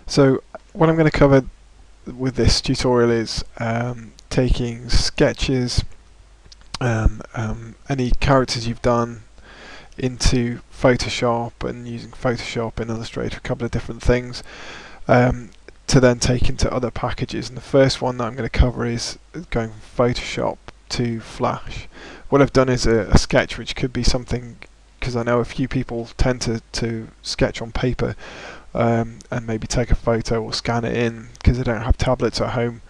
So what I'm going to cover with this tutorial is taking sketches, any characters you've done into Photoshop and using Photoshop and Illustrator, a couple of different things, to then take into other packages. And the first one that I'm going to cover is going from Photoshop to Flash. What I've done is a sketch which could be something, because I know a few people tend to sketch on paper and maybe take a photo or scan it in because they don't have tablets at home,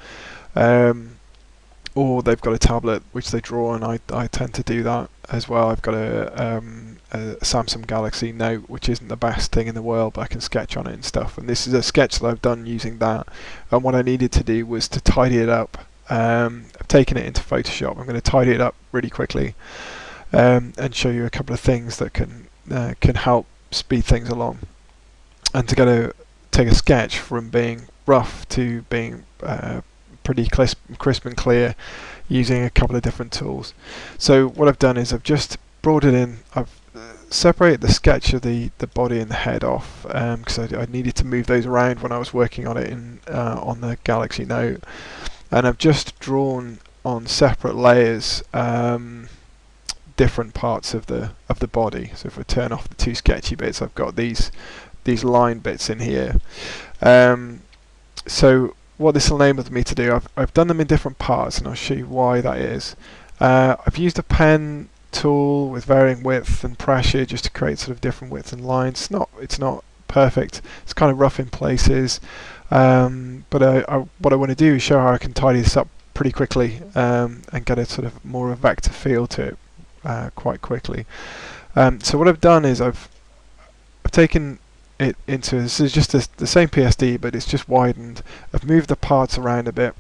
or they've got a tablet which they draw, and I tend to do that as well. I've got a Samsung Galaxy Note, which isn't the best thing in the world, but I can sketch on it and stuff, and this is a sketch that I've done using that. And what I needed to do was to tidy it up. I've taken it into Photoshop. I'm going to tidy it up really quickly and show you a couple of things that can help speed things along, and to take a sketch from being rough to being pretty crisp and clear using a couple of different tools. So what I've done is I've just brought it in. I've separated the sketch of the body and the head off because I needed to move those around when I was working on it on the Galaxy Note, and I've just drawn on separate layers different parts of the body. So if I turn off the two sketchy bits, I've got these line bits in here. So what this will enable me to do, I've done them in different parts, and I'll show you why that is. I've used a pen tool with varying width and pressure just to create sort of different widths and lines. It's not perfect. It's kind of rough in places, but what I want to do is show how I can tidy this up pretty quickly and get a sort of more of a vector feel to it quite quickly. So what I've done is I've taken it into, this is just the same PSD, but it's just widened. I've moved the parts around a bit,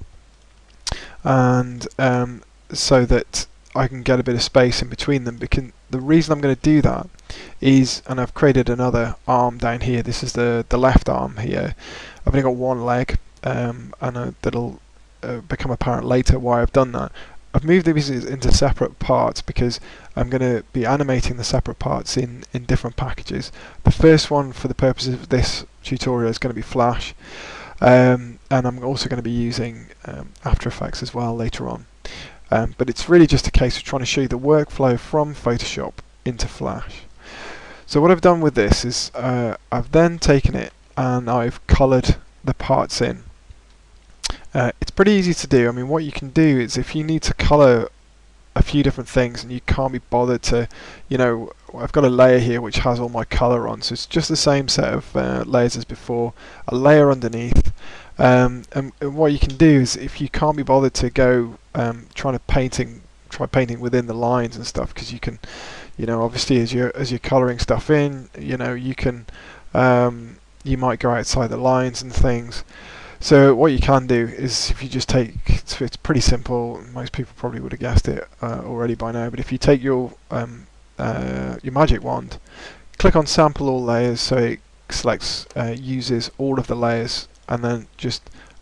and so that I can get a bit of space in between them. Because the reason I'm going to do that is, and I've created another arm down here. This is the left arm here. I've only got one leg, and that'll become apparent later why I've done that. I've moved these into separate parts because I'm going to be animating the separate parts in different packages. The first one, for the purposes of this tutorial, is going to be Flash, and I'm also going to be using After Effects as well later on. But it's really just a case of trying to show you the workflow from Photoshop into Flash. So what I've done with this is I've then taken it and I've coloured the parts in. It's pretty easy to do. I mean, what you can do is, if you need to colour a few different things and you can't be bothered to, I've got a layer here which has all my colour on, so it's just the same set of layers as before, a layer underneath, and what you can do is, if you can't be bothered to go try painting within the lines and stuff, because you can, obviously as you're colouring stuff in, you can you might go outside the lines and things. So what you can do is, if you just take, it's pretty simple, most people probably would have guessed it already by now, but if you take your magic wand, click on sample all layers, so it selects, uses all of the layers, and then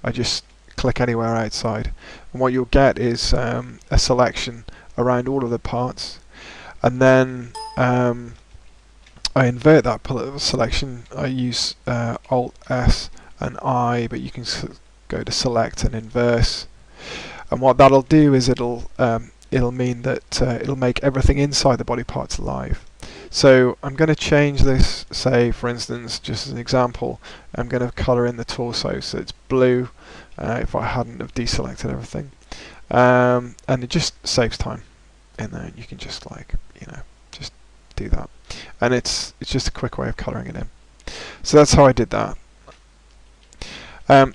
I just click anywhere outside, and what you'll get is a selection around all of the parts, and then I invert that selection. I use Alt S and I, but you can go to select and inverse, and what that'll do is it'll mean that it'll make everything inside the body parts live. So I'm going to change this, say for instance, just as an example, I'm going to colour in the torso so it's blue, if I hadn't have deselected everything, and it just saves time in there. You can just just do that, and it's just a quick way of colouring it in. So that's how I did that.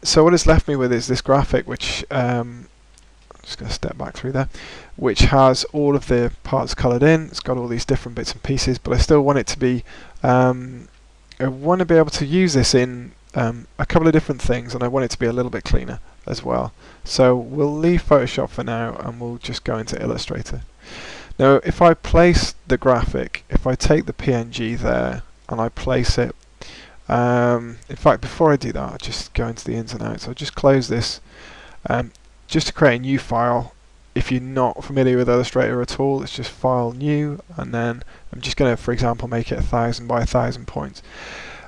So what it's left me with is this graphic, which I'm just going to step back through there, which has all of the parts coloured in. It's got all these different bits and pieces, but I still want it to be, I want to be able to use this in a couple of different things, and I want it to be a little bit cleaner as well. So we'll leave Photoshop for now, and we'll just go into Illustrator. Now if I place the graphic, if I take the PNG there and I place it, in fact, before I do that, I'll just go into the ins and outs. I'll just close this just to create a new file. If you're not familiar with Illustrator at all, it's just File, New, and then I'm just going to, for example, make it 1000 by 1000 points.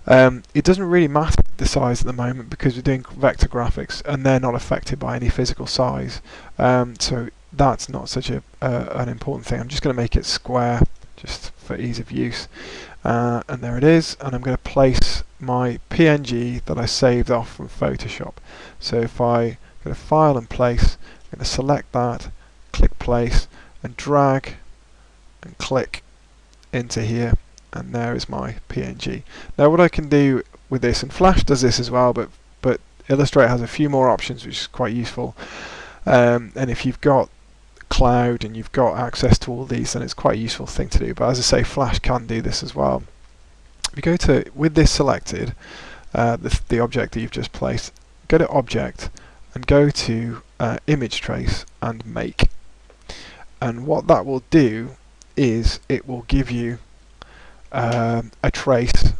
It doesn't really matter the size at the moment because we're doing vector graphics and they're not affected by any physical size. So that's not such an important thing. I'm just going to make it square just for ease of use. And there it is, and I'm going to place my PNG that I saved off from Photoshop. So if I go to File and Place, I'm going to select that, click Place, and drag and click into here, and there is my PNG. Now what I can do with this, and Flash does this as well, but Illustrator has a few more options which is quite useful. And if you've got cloud and you've got access to all these, then it's quite a useful thing to do. But as I say, Flash can do this as well. If you go to, with this selected, the object that you've just placed, go to Object and go to Image Trace and Make. And what that will do is it will give you a trace,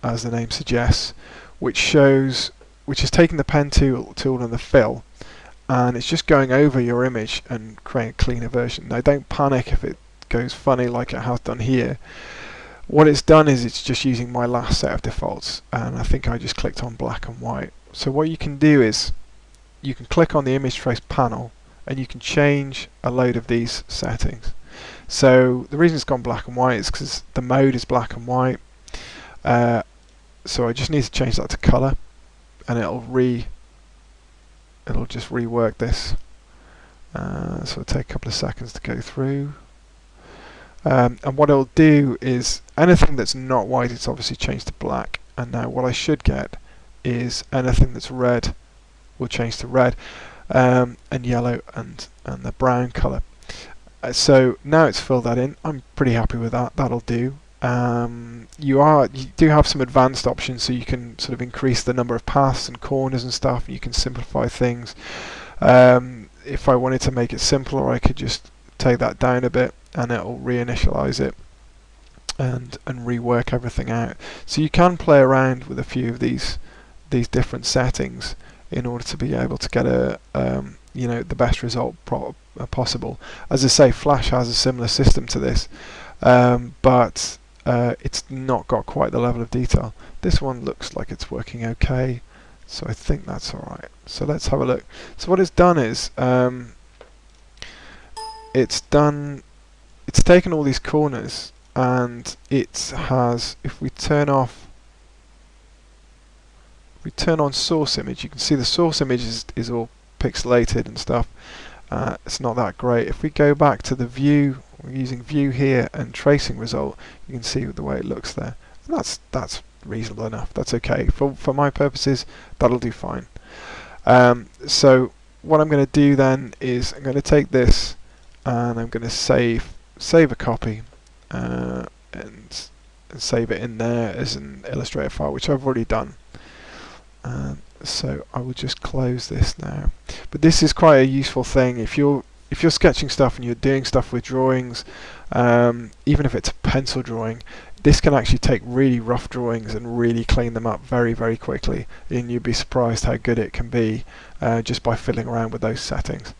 as the name suggests, which is taking the pen tool and the fill, and it's just going over your image and creating a cleaner version. Now don't panic if it goes funny like it has done here. What it's done is it's just using my last set of defaults, and I think I just clicked on black and white. So what you can do is you can click on the image trace panel and you can change a load of these settings. So the reason it's gone black and white is because the mode is black and white. So I just need to change that to color, and it'll just rework this. So it'll take a couple of seconds to go through. And what it'll do is anything that's not white, it's obviously changed to black. And now what I should get is anything that's red will change to red, and yellow and the brown color. So now it's filled that in. I'm pretty happy with that. That'll do. You do have some advanced options, so you can sort of increase the number of paths and corners and stuff. You can simplify things. If I wanted to make it simpler, I could just take that down a bit and it'll reinitialize it and rework everything out. So you can play around with a few of these different settings in order to be able to get the best result possible. As I say, Flash has a similar system to this, but it's not got quite the level of detail. This one looks like it's working okay, so I think that's alright. So let's have a look. So what it's done is it's taken all these corners and it has, if we turn on source image, you can see the source image is all pixelated and stuff. It's not that great. If we go back to the view, we're using view here and tracing result, you can see the way it looks there. And that's reasonable enough. That's okay. For my purposes, that'll do fine. So what I'm going to do then is I'm going to take this and I'm going to save a copy and save it in there as an Illustrator file, which I've already done. So I will just close this now. But this is quite a useful thing if you're sketching stuff and you're doing stuff with drawings, even if it's a pencil drawing. This can actually take really rough drawings and really clean them up very, very quickly, and you'd be surprised how good it can be just by fiddling around with those settings.